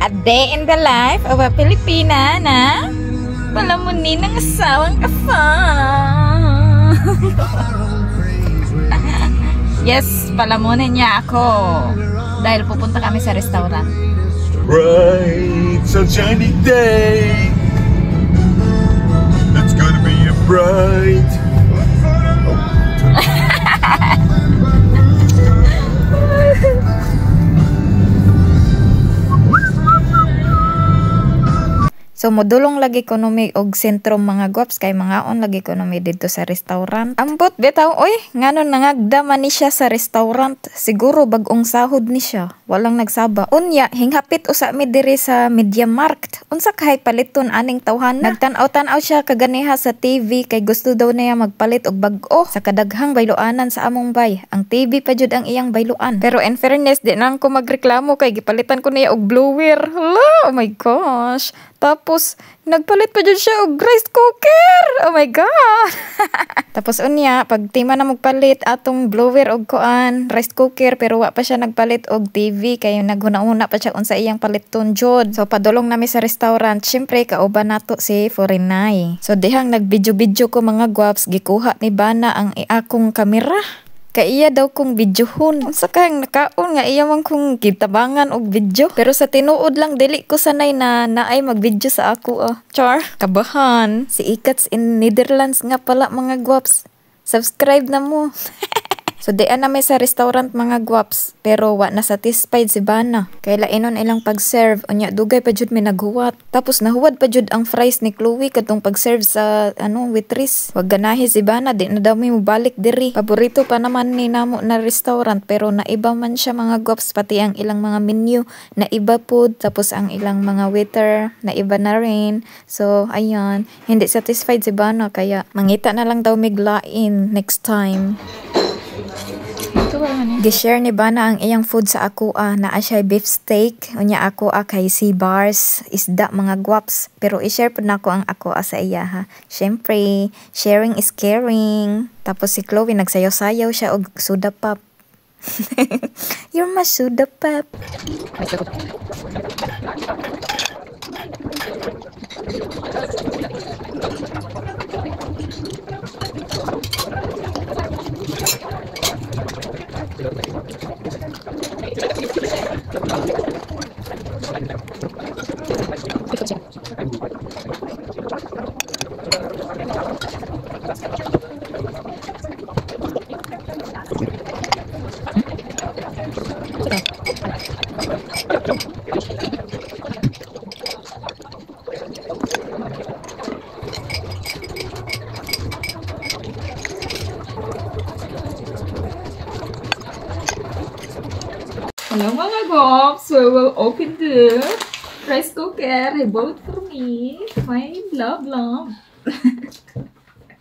A day in the life of a Pilipina na palamunin ng asawang afa. Yes, palamunin niya ako. Dahil pupunta kami sa restaurant. Bright sunshiny day. It's gonna be a bright. So modulong lagi ko numi og sentro mga gwaps kay mga on lagi ko numi dito sa restaurant. Ambot bitaw oy, ngano nangagdaman ni siya sa restaurant. Siguro bag-ong sahod ni siya. Walang nagsaba. Unya hinghapit usa mi diri sa Media Markt. Unsa kay paliton aning tawhana? Nagtan-aw siya kaganiha sa TV kay gusto daw niya magpalit og bag-o sa kadaghang bayloanan sa among bay. Ang TV pa jud ang iyang bayloan. Pero in fairness di nang ko magreklamo kay gipalitan ko niya og blower. Hala, oh my gosh. Tapos, nagpalit pa dyan siya og rice cooker. Oh my God. Tapos unya, pag tima na magpalit atong blower og kuan, rice cooker, pero wa pa siya nagpalit og TV, kaya naghuna-una pa siya unsa iyang paliton jud. So, padulong nami sa restaurant. Siyempre, kauban nato si Foreignay. So, dihang nag-video-video ko mga gwaps, gikuha ni Bana ang akong kamera. Kaya daw kong videohon. Unsa kang nakaon nga iya man kong gitabangan og video. Pero sa tinuod lang dili ko sanay na naay mag-video sa ako. Char, kabahan. Si Ikats in Netherlands nga pala mga gwaps. Subscribe na mo. So diyan na may sa restaurant mga gwaps, pero wa na satisfied si Bana. Kay lainon ilang pag-serve, unya dugay pa jud mi naghuwat. Tapos nahuwad pa jud ang fries ni Chloe kadtong pag-serve sa waitress. Wag ganahi si Bana, di na daw mi mobalik diri. Paborito pa naman ni namo na restaurant, pero naiba man siya mga gwaps, pati ang ilang mga menu naiba pud, tapos ang ilang mga waiter naiba na rin. So ayan, hindi satisfied si Bana kaya mangita na lang daw miglain next time. Gishare ni Bana ang iyang food sa ako na siya beef steak, unya ako kay sea bars, isda mga gwaps, pero i-share po na ko ang ako sa iya ha. Syempre, sharing is caring. Tapos si Chloe nagsayaw-sayaw siya og soda pop. You're my soda pop. Hello mga gwaps, so we will open the rice cooker. I bought for me, my love.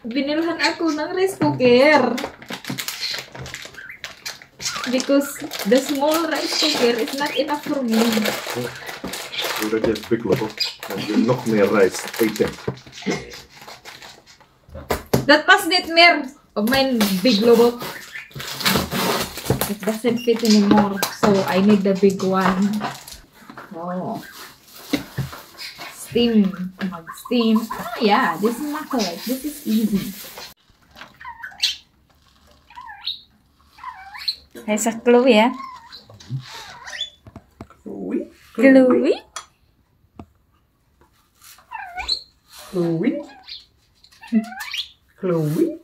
Binilhan ako ng rice cooker because the small rice cooker is not enough for me. You already have big level and you knock me rice. Take it. That was not mere of my big lobo. It doesn't fit anymore, so I need the big one. Oh, steam, mag-steam. Oh yeah, this is not correct. This is easy. Hey, sa Chloe, Chloe? Chloe? Chloe? Chloe?